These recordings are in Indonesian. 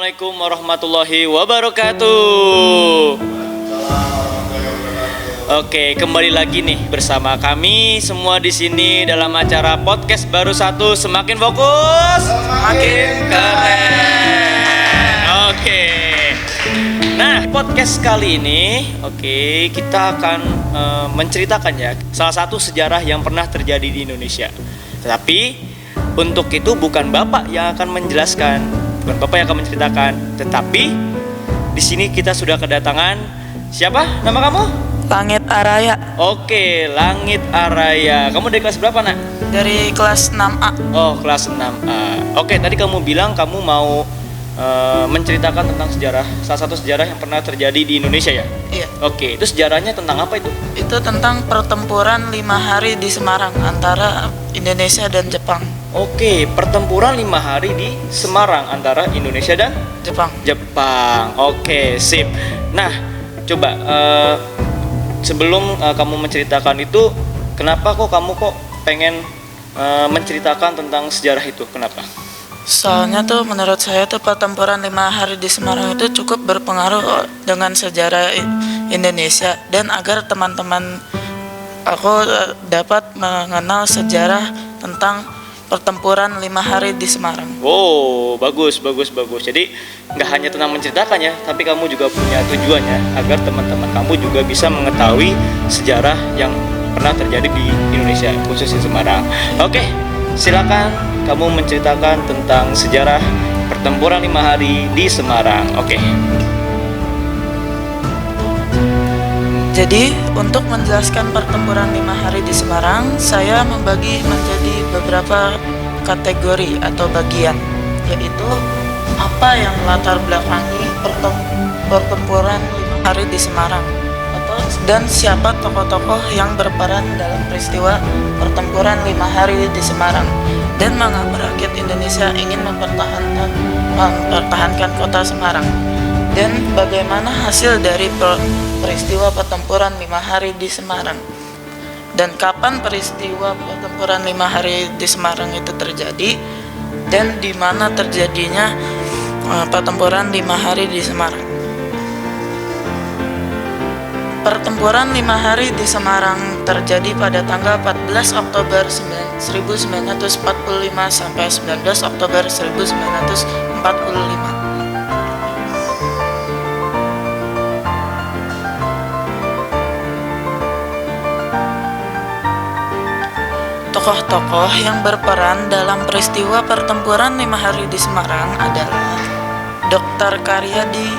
Assalamualaikum warahmatullahi wabarakatuh. Oke, kembali lagi nih bersama kami semua di sini dalam acara podcast baru satu, semakin fokus, semakin keren. Oke. Nah, podcast kali ini, kita akan menceritakan ya salah satu sejarah yang pernah terjadi di Indonesia. Tetapi untuk itu bukan Bapak yang akan menjelaskan, bukan Bapak yang akan menceritakan, tetapi di sini kita sudah kedatangan siapa? Nama kamu? Langit Araya. Oke, Langit Araya. Kamu dari kelas berapa, Nak? Dari kelas 6A. Oh, kelas 6A. Oke, tadi kamu bilang kamu mau menceritakan tentang sejarah, salah satu sejarah yang pernah terjadi di Indonesia ya? Iya. Oke, itu sejarahnya tentang apa itu? Itu tentang pertempuran 5 hari di Semarang antara Indonesia dan Jepang. Oke, pertempuran 5 hari di Semarang antara Indonesia dan Jepang. Oke, sip. Nah, coba sebelum kamu menceritakan itu, kenapa kamu pengen menceritakan tentang sejarah itu? Kenapa? Soalnya tuh menurut saya tuh pertempuran 5 hari di Semarang itu cukup berpengaruh dengan sejarah Indonesia, dan agar teman-teman aku dapat mengenal sejarah tentang pertempuran 5 hari di Semarang. Oh, bagus. Jadi nggak hanya tentang menceritakan ya, tapi kamu juga punya tujuannya agar teman-teman kamu juga bisa mengetahui sejarah yang pernah terjadi di Indonesia, khususnya Semarang. Oke, silakan kamu menceritakan tentang sejarah pertempuran 5 hari di Semarang. Oke. Jadi, untuk menjelaskan pertempuran 5 hari di Semarang, saya membagi menjadi beberapa kategori atau bagian, yaitu apa yang latar belakangi pertempuran 5 hari di Semarang, dan siapa tokoh-tokoh yang berperan dalam peristiwa pertempuran 5 hari di Semarang, dan mengapa rakyat Indonesia ingin mempertahankan kota Semarang, dan bagaimana hasil dari peristiwa pertempuran 5 hari di Semarang, dan kapan peristiwa pertempuran 5 hari di Semarang itu terjadi, dan di mana terjadinya pertempuran 5 hari di Semarang. Pertempuran 5 hari di Semarang terjadi pada tanggal 14 Oktober 1945 sampai 19 Oktober 1945. Tokoh-tokoh yang berperan dalam peristiwa pertempuran 5 hari di Semarang adalah Dr. Karyadi,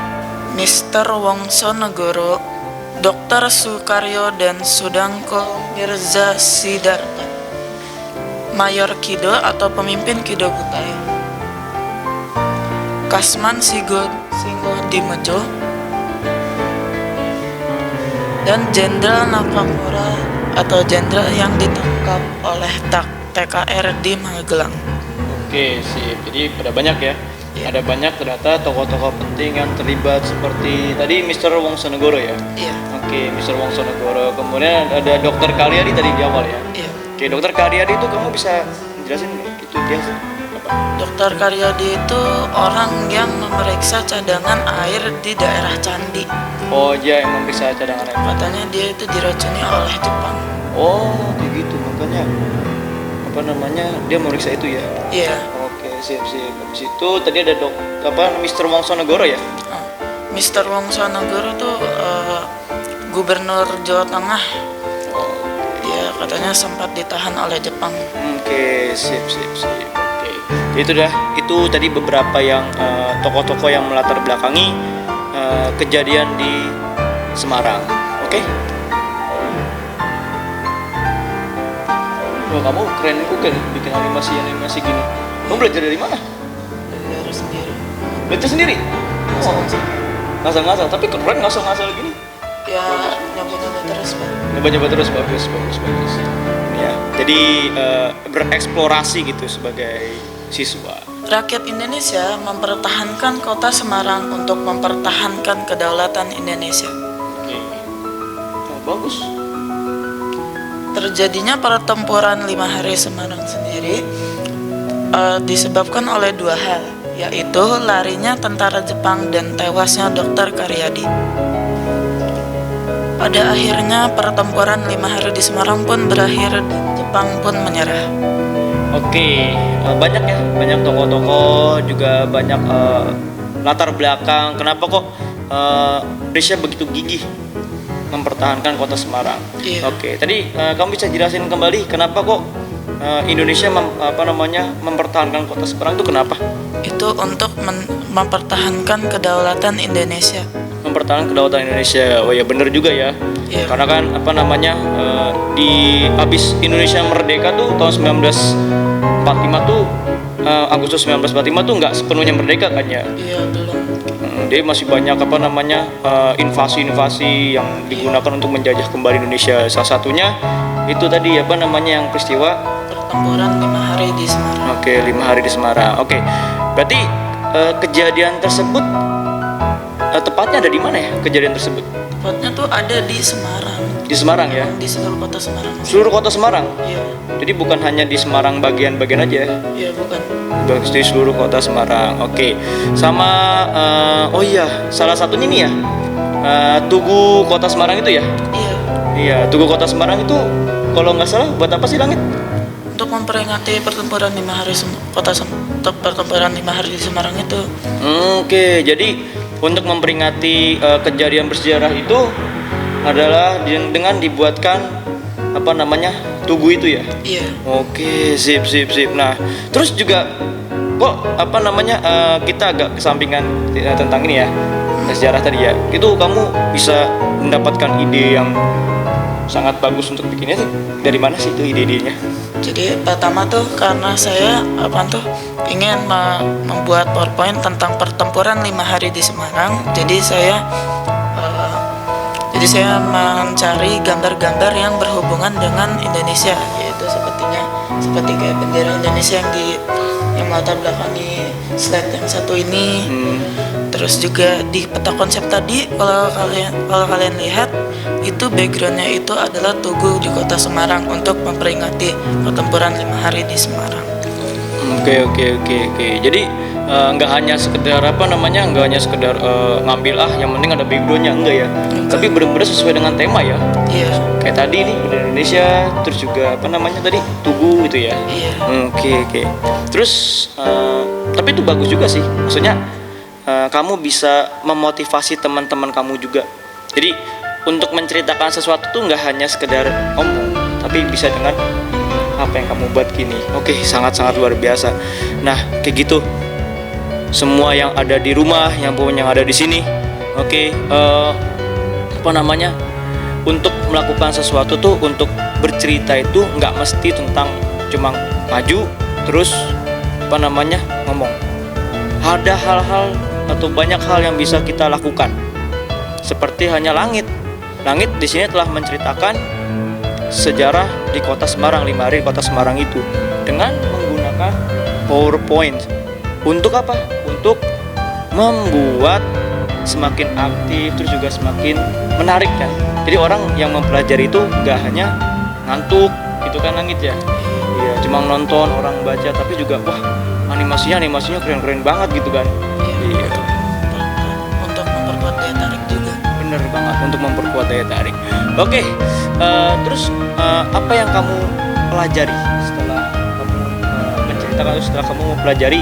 Mr. Wongsonegoro, Dr. Sukaryo dan Sudangko Mirza Sidarta, Mayor Kido atau pemimpin Kido Butai, Kasman Singodimedjo, dan Jenderal Nakamura atau jenderal yang ditangkap oleh TKR di Magelang. Oke, sip. Jadi ada banyak ya? Ada banyak ternyata tokoh-tokoh penting yang terlibat, seperti tadi Mr. Wongsonegoro ya? Iya. Oke, Mr. Wongsonegoro. Kemudian ada Dr. Karyadi tadi di awal ya? Iya. Oke, Dr. Karyadi itu kamu bisa jelasin itu dia apa? Dr. Karyadi itu orang yang memeriksa cadangan air di daerah Candi. Oh, dia yang memeriksa cadangan air. Katanya dia itu diracuni oleh Jepang. Oh, kayak gitu. Makanya dia memeriksa itu ya? Iya. Oke, sip. Habis itu tadi ada Mr. Wongsonegoro ya? Mr. Wongsonegoro tuh gubernur Jawa Tengah. Oh. Dia katanya sempat ditahan oleh Jepang. Oke, sip. Oke. Itu tadi beberapa yang tokoh-tokoh yang melatar belakangi kejadian di Semarang. Oke? Wah, kamu keren juga nih bikin animasi gini. Kamu belajar dari mana? Belajar sendiri. Belajar sendiri? Ngasal-ngasal, tapi keren ngasal-ngasal gini. Ya, nyoba-nyoba terus, Pak. Nyoba-nyoba terus, bagus. Ya, jadi bereksplorasi gitu sebagai siswa. Rakyat Indonesia mempertahankan kota Semarang untuk mempertahankan kedaulatan Indonesia. Oke. Nah, bagus. Terjadinya pertempuran 5 hari Semarang sendiri disebabkan oleh dua hal. yaitu larinya tentara Jepang dan tewasnya Dr. Karyadi. Pada akhirnya pertempuran 5 hari di Semarang pun berakhir dan Jepang pun menyerah. Oke, banyak ya, banyak tokoh-tokoh, juga banyak latar belakang. Kenapa kok Indonesia begitu gigih mempertahankan kota Semarang? Iya. Oke, tadi kamu bisa jelasin kembali kenapa kok Indonesia mempertahankan kota Semarang itu kenapa? Itu untuk mempertahankan kedaulatan Indonesia. Mempertahankan kedaulatan Indonesia. Oh ya benar juga ya. Iya. Karena kan di habis Indonesia merdeka tuh tahun 1945 tuh Agustus 1945 tuh nggak sepenuhnya merdeka kan ya. Iya, belum. Dia masih banyak invasi-invasi yang digunakan untuk menjajah kembali Indonesia. Salah satunya itu tadi yang peristiwa Pertempuran 5 hari di Semarang. Oke, 5 hari di Semarang. Oke. Berarti kejadian tersebut tepatnya ada di mana ya kejadian tersebut? Tepatnya tuh ada di Semarang. Di Semarang ya? Di seluruh kota Semarang. Seluruh kota Semarang? Iya. Jadi bukan hanya di Semarang bagian-bagian aja ya? Iya, bukan. Di seluruh kota Semarang. Oke. Sama salah satunya nih ya. Tugu Kota Semarang itu ya? Iya. Iya, Tugu Kota Semarang itu kalau nggak salah buat apa sih, Langit? Untuk memperingati pertempuran 5 hari pertempuran 5 hari di Semarang itu. Oke, jadi untuk memperingati kejadian bersejarah itu adalah dengan dibuatkan tugu itu ya? Iya. Oke, sip. Nah, terus juga kok kita agak kesampingan tentang ini ya, sejarah tadi ya. Itu kamu bisa mendapatkan ide yang sangat bagus untuk bikinnya tuh. Dari mana sih itu ide-idenya? Jadi pertama tuh karena saya ingin membuat PowerPoint tentang pertempuran 5 hari di Semarang. Jadi saya mencari gambar-gambar yang berhubungan dengan Indonesia, yaitu seperti kayak bendera Indonesia yang latar belakangi slide yang satu ini. Terus juga di peta konsep tadi kalau kalian lihat itu backgroundnya itu adalah tugu di kota Semarang untuk memperingati pertempuran 5 hari di Semarang. Oke. Jadi nggak hanya sekedar nggak hanya sekedar ngambil yang penting ada backgroundnya, enggak ya. Tapi benar-benar sesuai dengan tema ya. Iya. Kayak tadi nih bendera Indonesia, terus juga tadi tugu gitu ya. Iya. Oke. Terus tapi itu bagus juga sih. Maksudnya kamu bisa memotivasi teman-teman kamu juga. Jadi untuk menceritakan sesuatu tuh nggak hanya sekedar omong, tapi bisa dengan apa yang kamu buat gini. Oke, sangat-sangat luar biasa. Nah, kayak gitu. Semua yang ada di rumah, yang ada di sini, untuk melakukan sesuatu tuh, untuk bercerita itu nggak mesti tentang cuma maju terus ngomong. Ada hal-hal atau banyak hal yang bisa kita lakukan. Seperti hanya Langit di sini telah menceritakan sejarah di kota Semarang, 5 hari di kota Semarang itu dengan menggunakan PowerPoint. Untuk apa? Untuk membuat semakin aktif, terus juga semakin menarik kan. Jadi orang yang mempelajari itu gak hanya ngantuk gitu kan, Langit ya. Iya, cuma nonton orang baca, tapi juga wah animasinya keren-keren banget gitu kan. Iya. Untuk memperkuat daya tarik juga. Bener banget, untuk memperkuat daya tarik. Oke, terus apa yang kamu pelajari setelah kamu setelah kamu mempelajari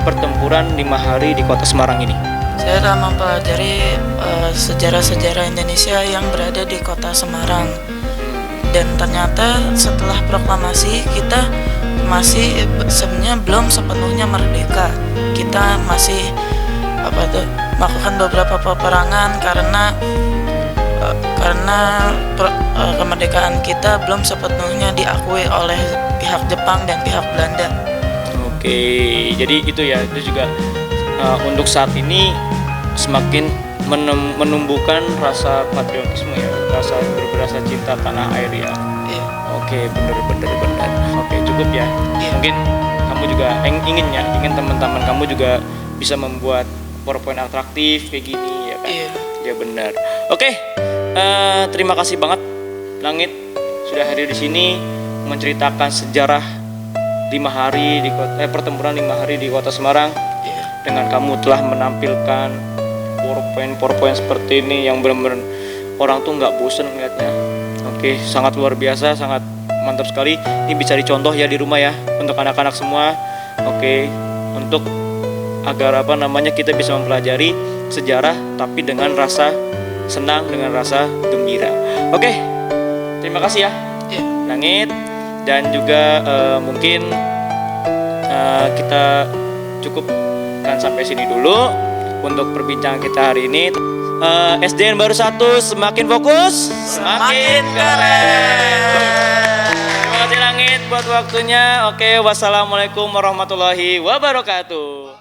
pertempuran 5 hari di kota Semarang ini? Saya telah mempelajari sejarah-sejarah Indonesia yang berada di kota Semarang. Dan ternyata setelah proklamasi kita masih sebenarnya belum sepenuhnya merdeka. Kita masih melakukan beberapa peperangan karena kemerdekaan kita belum sepenuhnya diakui oleh pihak Jepang dan pihak Belanda. Oke, jadi itu ya, itu juga untuk saat ini semakin menumbuhkan rasa patriotisme ya, rasa cinta tanah air ya. Iya. Oke, bener. Oke, cukup ya. Iya. Mungkin kamu juga ingin teman-teman kamu juga bisa membuat PowerPoint atraktif kayak gini ya kan? Iya. Ya benar. Oke, terima kasih banget Langit sudah hadir di sini menceritakan sejarah 5 hari di pertempuran 5 hari di kota Semarang. Iya. dengan kamu telah menampilkan PowerPoint seperti ini yang benar-benar orang tuh nggak bosen ngeliatnya. Oke, sangat luar biasa, sangat mantap sekali. Ini bisa dicontoh ya di rumah ya untuk anak-anak semua. Oke, untuk agar kita bisa mempelajari sejarah tapi dengan rasa senang, dengan rasa gembira. Oke, terima kasih ya Langit, dan juga mungkin kita cukupkan sampai sini dulu untuk perbincangan kita hari ini. SDN Baru 1 semakin fokus, semakin keren. Terima kasih Langit buat waktunya. Oke, wassalamualaikum warahmatullahi wabarakatuh.